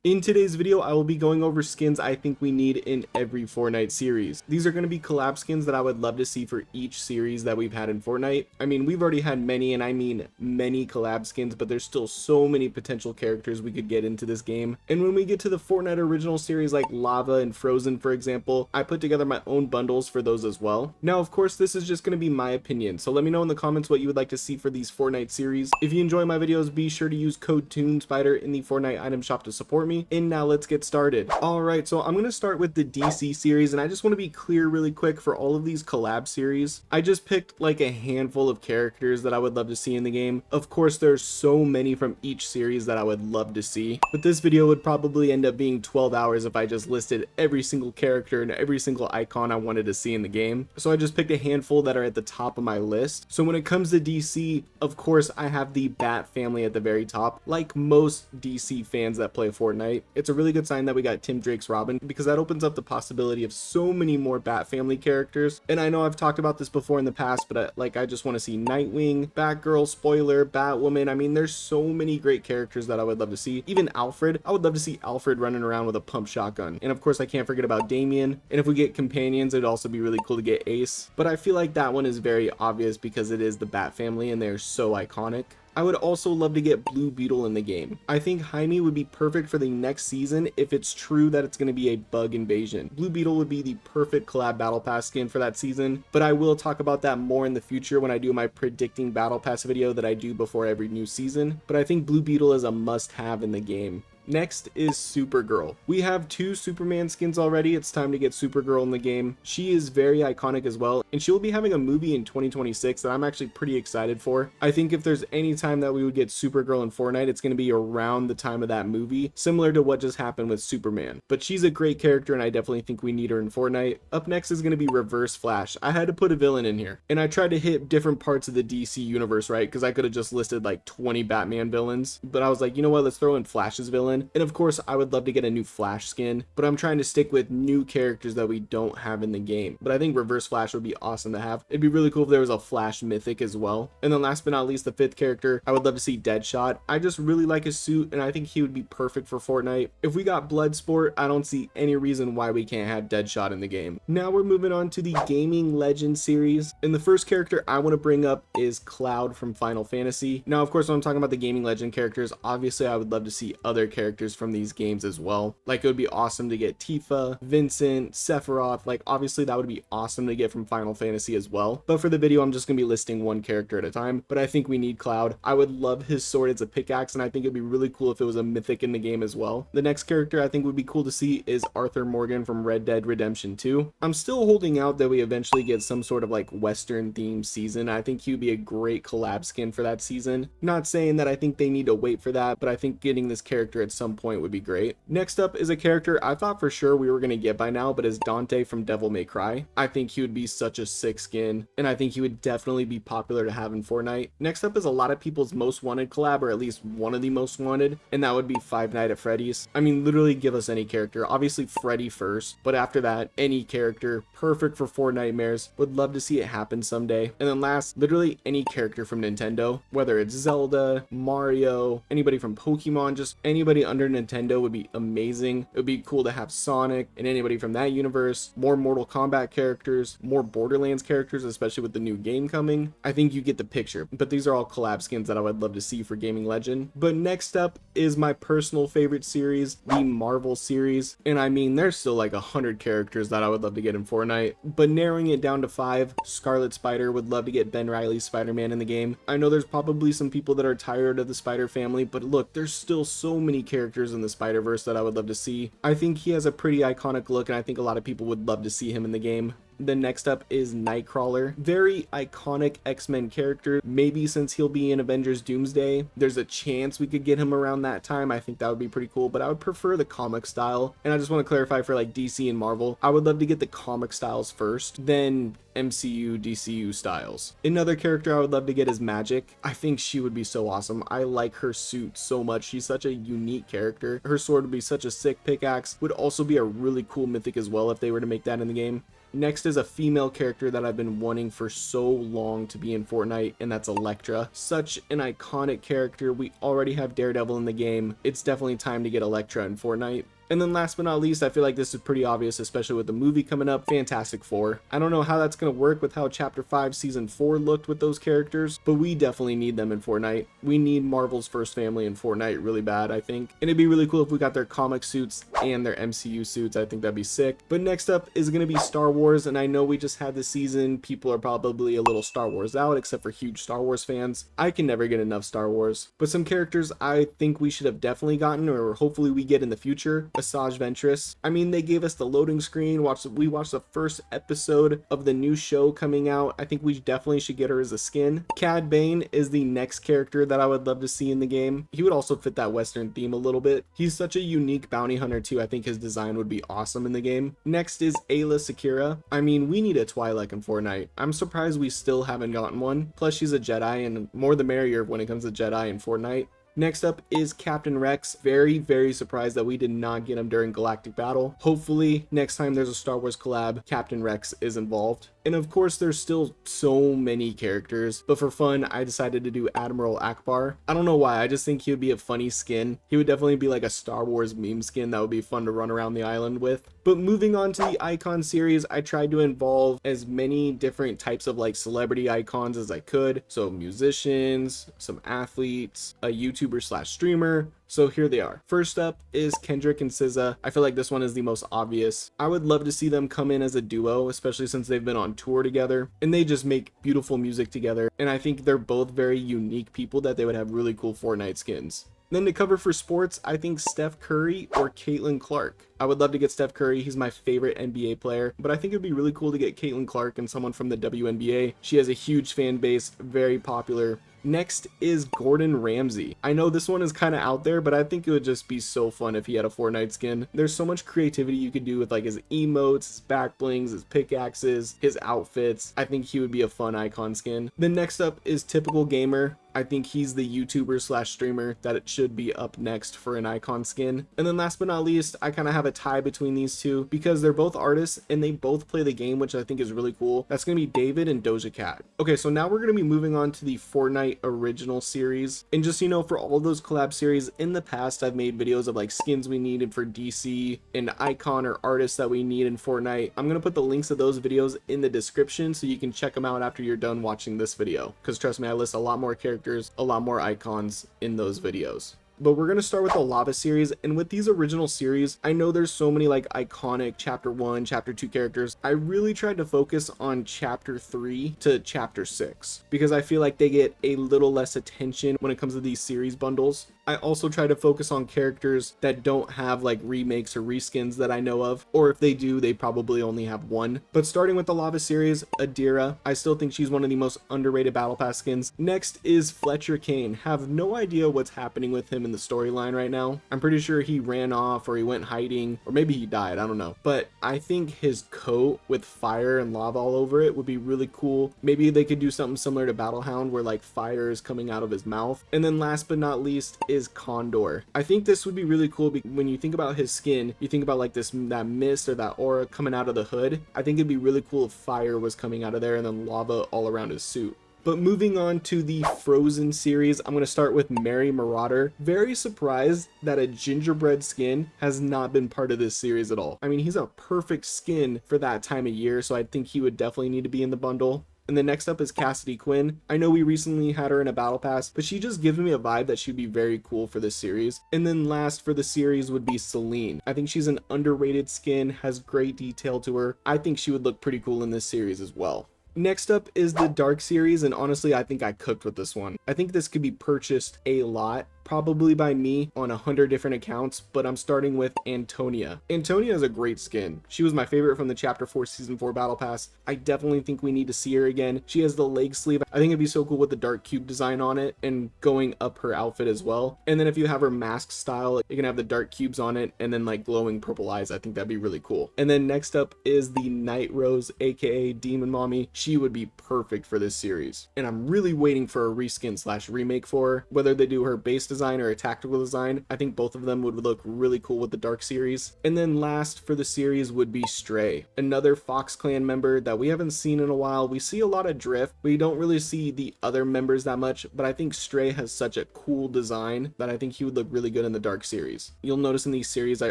In today's video, I will be going over skins I think we need in every Fortnite series. These are going to be collab skins that I would love to see for each series that we've had in Fortnite. I mean, we've already had many, and I mean many collab skins, but there's still so many potential characters we could get into this game. And when we get to the Fortnite original series like Lava and Frozen, for example, I put together my own bundles for those as well. Now, of course, this is just going to be my opinion, so let me know in the comments what you would like to see for these Fortnite series. If you enjoy my videos, be sure to use code TuneSpider in the Fortnite item shop to support me. And now let's get started. Alright, so I'm going to start with the DC series, and I just want to be clear really quick for all of these collab series. I just picked like a handful of characters that I would love to see in the game. Of course, there's so many from each series that I would love to see, but this video would probably end up being 12 hours if I just listed every single character and every single icon I wanted to see in the game. So I just picked a handful that are at the top of my list. So when it comes to DC, of course, I have the Bat family at the very top, like most DC fans that play Fortnite. It's a really good sign that we got Tim Drake's Robin, because that opens up the possibility of so many more Bat family characters. And I know I've talked about this before in the past, but I just want to see Nightwing, Batgirl, Spoiler, Batwoman. I mean, there's so many great characters that I would love to see. Even Alfred, I would love to see Alfred running around with a pump shotgun. And of course, I can't forget about Damien. And if we get companions, it'd also be really cool to get Ace. But I feel like that one is very obvious because it is the Bat family and they're so iconic. I would also love to get Blue Beetle in the game. I think Jaime would be perfect for the next season if it's true that it's going to be a bug invasion. Blue Beetle would be the perfect collab battle pass skin for that season, but I will talk about that more in the future when I do my predicting battle pass video that I do before every new season. But I think Blue Beetle is a must-have in the game. Next is Supergirl. We have two Superman skins already. It's time to get Supergirl in the game. She is very iconic as well, and she will be having a movie in 2026 that I'm actually pretty excited for. I think if there's any time that we would get Supergirl in Fortnite, it's going to be around the time of that movie, similar to what just happened with Superman. But she's a great character, and I definitely think we need her in Fortnite. Up next is going to be Reverse Flash. I had to put a villain in here, and I tried to hit different parts of the DC universe, right? Because I could have just listed like 20 Batman villains, but I was like, you know what, let's throw in Flash's villain. And of course, I would love to get a new Flash skin, but I'm trying to stick with new characters that we don't have in the game. But I think Reverse Flash would be awesome to have. It'd be really cool if there was a Flash mythic as well. And then last but not least, the fifth character, I would love to see Deadshot. I just really like his suit, and I think he would be perfect for Fortnite. If we got Bloodsport, I don't see any reason why we can't have Deadshot in the game. Now we're moving on to the Gaming Legend series, and the first character I want to bring up is Cloud from Final Fantasy. Now, of course, when I'm talking about the Gaming Legend characters, obviously I would love to see other characters from these games as well. Like, it would be awesome to get Tifa, Vincent, Sephiroth. Like, obviously that would be awesome to get from Final Fantasy as well. But for the video, I'm just gonna be listing one character at a time. But I think we need Cloud. I would love his sword as a pickaxe, and I think it'd be really cool if it was a mythic in the game as well. The next character I think would be cool to see is Arthur Morgan from Red Dead Redemption 2. I'm still holding out that we eventually get some sort of like Western themed season. I think he would be a great collab skin for that season. Not saying that I think they need to wait for that, but I think getting this character at some point would be great. Next up is a character I thought for sure we were going to get by now, but is Dante from Devil May Cry. I think he would be such a sick skin, and I think he would definitely be popular to have in Fortnite. Next up is a lot of people's most wanted collab, or at least one of the most wanted, and that would be Five Nights at Freddy's. I mean, literally give us any character. Obviously Freddy first, but after that, any character. Perfect for Fortnitemares. Would love to see it happen someday. And then last, literally any character from Nintendo, whether it's Zelda, Mario, anybody from Pokemon, just anybody under Nintendo would be amazing. It would be cool to have Sonic and anybody from that universe, more Mortal Kombat characters, more Borderlands characters, especially with the new game coming. I think you get the picture, but these are all collab skins that I would love to see for Gaming Legend. But next up is my personal favorite series, the Marvel series. And I mean, there's still like 100 characters that I would love to get in Fortnite, but narrowing it down to 5, Scarlet Spider. Would love to get Ben Reilly's Spider-Man in the game. I know there's probably some people that are tired of the Spider family, but look, there's still so many characters in the Spider-Verse that I would love to see. I think he has a pretty iconic look, and I think a lot of people would love to see him in the game. Then next up is Nightcrawler. Very iconic X-Men character. Maybe since he'll be in Avengers Doomsday, there's a chance we could get him around that time. I think that would be pretty cool, but I would prefer the comic style. And I just want to clarify for like DC and Marvel, I would love to get the comic styles first, then MCU, DCU styles. Another character I would love to get is Magic. I think she would be so awesome. I like her suit so much. She's such a unique character. Her sword would be such a sick pickaxe. Would also be a really cool mythic as well if they were to make that in the game. Next is a female character that I've been wanting for so long to be in Fortnite, and that's Elektra. Such an iconic character. We already have Daredevil in the game. It's definitely time to get Elektra in Fortnite. And then last but not least, I feel like this is pretty obvious, especially with the movie coming up, Fantastic Four. I don't know how that's going to work with how Chapter 5 Season 4 looked with those characters, but we definitely need them in Fortnite. We need Marvel's first family in Fortnite really bad, I think. And it'd be really cool if we got their comic suits and their MCU suits. I think that'd be sick. But next up is going to be Star Wars, and I know we just had the season. People are probably a little Star Wars out, except for huge Star Wars fans. I can never get enough Star Wars. But some characters I think we should have definitely gotten, or hopefully we get in the future. Asajj Ventress. I mean, they gave us the loading screen. We watched the first episode of the new show coming out. I think we definitely should get her as a skin. Cad Bane is the next character that I would love to see in the game. He would also fit that Western theme a little bit. He's such a unique bounty hunter too. I think his design would be awesome in the game. Next is Ayla Secura. I mean, we need a Twi'lek in Fortnite. I'm surprised we still haven't gotten one. Plus, she's a Jedi, and more the merrier when it comes to Jedi in Fortnite. Next up is Captain Rex. Very, very surprised that we did not get him during Galactic Battle. Hopefully, next time there's a Star Wars collab, Captain Rex is involved. And of course, there's still so many characters, but for fun, I decided to do Admiral Akbar. I don't know why, I just think he would be a funny skin. He would definitely be like a Star Wars meme skin that would be fun to run around the island with. But moving on to the icon series, I tried to involve as many different types of like celebrity icons as I could. So musicians, some athletes, a YouTuber slash streamer. So here they are. First up is Kendrick and SZA. I feel like this one is the most obvious. I would love to see them come in as a duo, especially since they've been on tour together and they just make beautiful music together. And I think they're both very unique people that they would have really cool Fortnite skins. Then to cover for sports, I think Steph Curry or Caitlin Clark. I would love to get Steph Curry. He's my favorite NBA player, but I think it'd be really cool to get Caitlin Clark and someone from the WNBA. She has a huge fan base, very popular. Next is Gordon Ramsay. I know this one is kind of out there, but I think it would just be so fun if he had a Fortnite skin. There's so much creativity you could do with like his emotes, his back blings, his pickaxes, his outfits. I think he would be a fun icon skin. Then next up is Typical Gamer. I think he's the YouTuber slash streamer that it should be up next for an icon skin. And then last but not least, I kind of have a tie between these two because they're both artists and they both play the game, which I think is really cool. That's going to be David and Doja Cat. Okay, so now we're going to be moving on to the Fortnite original series. And just, you know, for all those collab series in the past, I've made videos of like skins we needed for DC and icon or artists that we need in Fortnite. I'm going to put the links of those videos in the description so you can check them out after you're done watching this video. Because trust me, I list a lot more characters, a lot more icons in those videos. But we're going to start with the lava series, and with these original series, I know there's so many like iconic chapter 1, chapter 2 characters. I really tried to focus on chapter 3 to chapter 6 because I feel like they get a little less attention when it comes to these series bundles. I also try to focus on characters that don't have like remakes or reskins that I know of, or if they do, they probably only have one. But starting with the lava series, Adira, I still think she's one of the most underrated battle pass skins. Next is Fletcher Kane. Have no idea what's happening with him in the storyline right now. I'm pretty sure he ran off or he went hiding, or maybe he died, I don't know. But I think his coat with fire and lava all over it would be really cool. Maybe they could do something similar to Battlehound where like fire is coming out of his mouth. And then last but not least is Condor. I think this would be really cool because when you think about his skin, you think about like that mist or that aura coming out of the hood. I think it'd be really cool if fire was coming out of there and then lava all around his suit. But moving on to the Frozen series, I'm going to start with Mary Marauder. Very surprised that a gingerbread skin has not been part of this series at all. I mean, he's a perfect skin for that time of year, so I think he would definitely need to be in the bundle. And then next up is Cassidy Quinn. I know we recently had her in a battle pass, but she just gives me a vibe that she'd be very cool for this series. And then last for the series would be Celine. I think she's an underrated skin, has great detail to her. I think she would look pretty cool in this series as well. Next up is the Dark series, and honestly, I think I cooked with this one. I think this could be purchased a lot. probably by me on 100 different accounts, but I'm starting with Antonia. Antonia is a great skin. She was my favorite from the Chapter 4 Season 4 Battle Pass. I definitely think we need to see her again. She has the leg sleeve. I think it'd be so cool with the dark cube design on it and going up her outfit as well. And then if you have her mask style, you can have the dark cubes on it and then like glowing purple eyes. I think that'd be really cool. And then next up is the Night Rose, aka Demon Mommy. She would be perfect for this series. And I'm really waiting for a reskin slash remake for her. Whether they do her base design or a tactical design, I think both of them would look really cool with the Dark series. And then last for the series would be Stray, another Fox Clan member that we haven't seen in a while. We see a lot of Drift, but you don't really see the other members that much, but I think Stray has such a cool design that I think he would look really good in the Dark series. You'll notice in these series I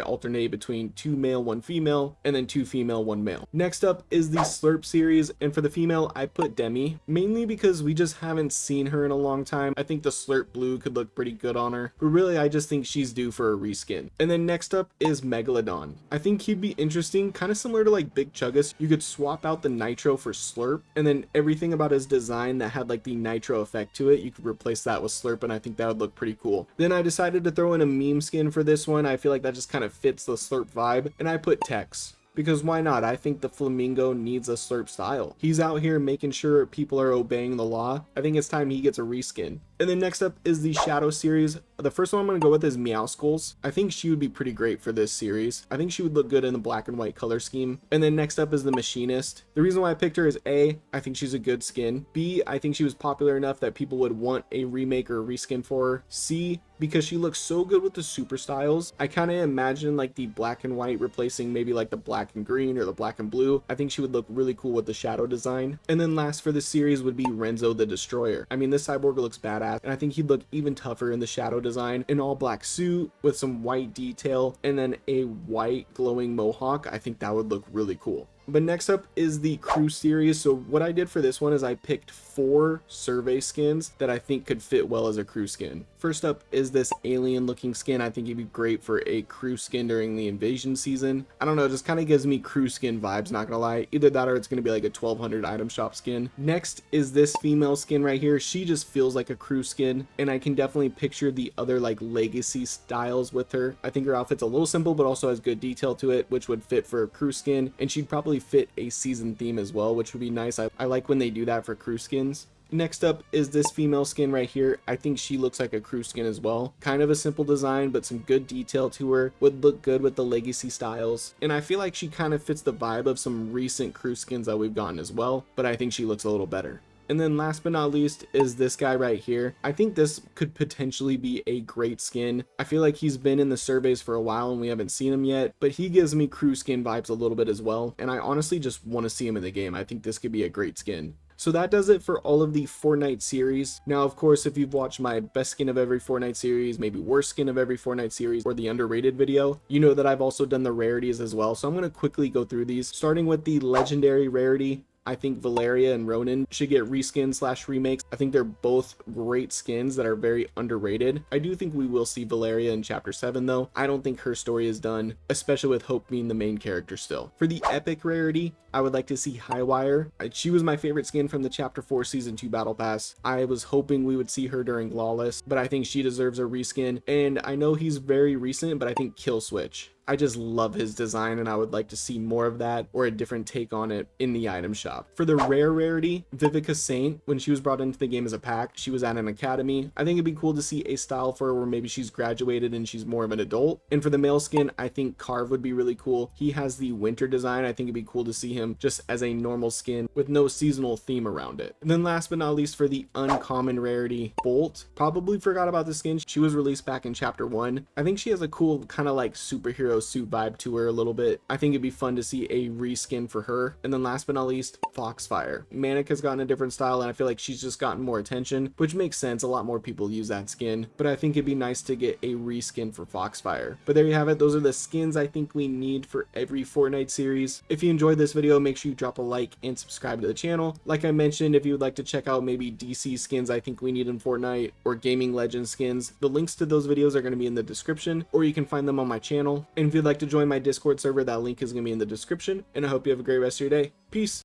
alternate between 2 male, 1 female, and then 2 female, 1 male. Next up is the Slurp series, and for the female I put Demi, mainly because we just haven't seen her in a long time. I think the Slurp blue could look pretty good on her, but really I just think she's due for a reskin. And then next up is Megalodon. I think he'd be interesting, kind of similar to like Big Chuggus. You could swap out the nitro for Slurp, and then everything about his design that had like the nitro effect to it, you could replace that with Slurp, and I think that would look pretty cool. Then I decided to throw in a meme skin for this one. I feel like that just kind of fits the Slurp vibe, and I put Tex. Because why not? I think the Flamingo needs a Slurp style. He's out here making sure people are obeying the law. I think it's time he gets a reskin. And then next up is the Shadow series. The first one I'm going to go with is Meow Skulls. I think she would be pretty great for this series. I think she would look good in the black and white color scheme. And then next up is the Machinist. The reason why I picked her is A, I think she's a good skin. B, I think she was popular enough that people would want a remake or a reskin for her. C, because she looks so good with the super styles. I kind of imagine like the black and white replacing maybe like the black and green or the black and blue. I think she would look really cool with the shadow design. And then last for this series would be Renzo the Destroyer. I mean, this cyborg looks badass, and I think he'd look even tougher in the shadow design. An all black suit with some white detail and then a white glowing mohawk. I think that would look really cool. But next up is the Crew series. So what I did for this one is I picked 4 survey skins that I think could fit well as a crew skin. First up is this alien looking skin. I think it'd be great for a crew skin during the invasion season. I don't know, it just kind of gives me crew skin vibes, not gonna lie. Either that or it's gonna be like a 1200 item shop skin. Next is this female skin right here. She just feels like a crew skin, and I can definitely picture the other like legacy styles with her. I think her outfit's a little simple but also has good detail to it, which would fit for a crew skin, and she'd probably fit a season theme as well, which would be nice. I like when they do that for crew skins. Next up is this female skin right here. I think she looks like a crew skin as well. Kind of a simple design, but some good detail to her. Would look good with the legacy styles. And I feel like she kind of fits the vibe of some recent crew skins that we've gotten as well, but I think she looks a little better. And then last but not least is this guy right here. I think this could potentially be a great skin. I feel like he's been in the surveys for a while and we haven't seen him yet, but he gives me crew skin vibes a little bit as well. And I honestly just want to see him in the game. I think this could be a great skin. So that does it for all of the Fortnite series. Now, of course, if you've watched my best skin of every Fortnite series, maybe worst skin of every Fortnite series, or the underrated video, you know that I've also done the rarities as well. So I'm going to quickly go through these, starting with the legendary rarity. I think Valeria and Ronin should get reskins slash remakes. I think they're both great skins that are very underrated. I do think we will see Valeria in chapter 7 though. I don't think her story is done, especially with Hope being the main character still. For the epic rarity, I would like to see Highwire. She was my favorite skin from the chapter 4 season 2 battle pass. I was hoping we would see her during Lawless, but I think she deserves a reskin. And I know he's very recent, but I think Kill Switch. I just love his design and I would like to see more of that or a different take on it in the item shop. For the rare rarity, Vivica Saint, when she was brought into the game as a pack, she was at an academy. I think it'd be cool to see a style for her where maybe she's graduated and she's more of an adult. And for the male skin, I think Carve would be really cool. He has the winter design. I think it'd be cool to see him just as a normal skin with no seasonal theme around it. And then last but not least, for the uncommon rarity, Bolt. Probably forgot about the skin. She was released back in chapter 1. I think she has a cool kind of like superhero suit vibe to her a little bit. I think it'd be fun to see a reskin for her. And then last but not least, Foxfire. Manic has gotten a different style and I feel like she's just gotten more attention, which makes sense. A lot more people use that skin, but I think it'd be nice to get a reskin for Foxfire. But there you have it. Those are the skins I think we need for every Fortnite series. If you enjoyed this video, make sure you drop a like and subscribe to the channel. Like I mentioned, if you would like to check out maybe DC skins I think we need in Fortnite or Gaming Legends skins, the links to those videos are going to be in the description, or you can find them on my channel. And if you'd like to join my Discord server, that link is going to be in the description. And I hope you have a great rest of your day. Peace.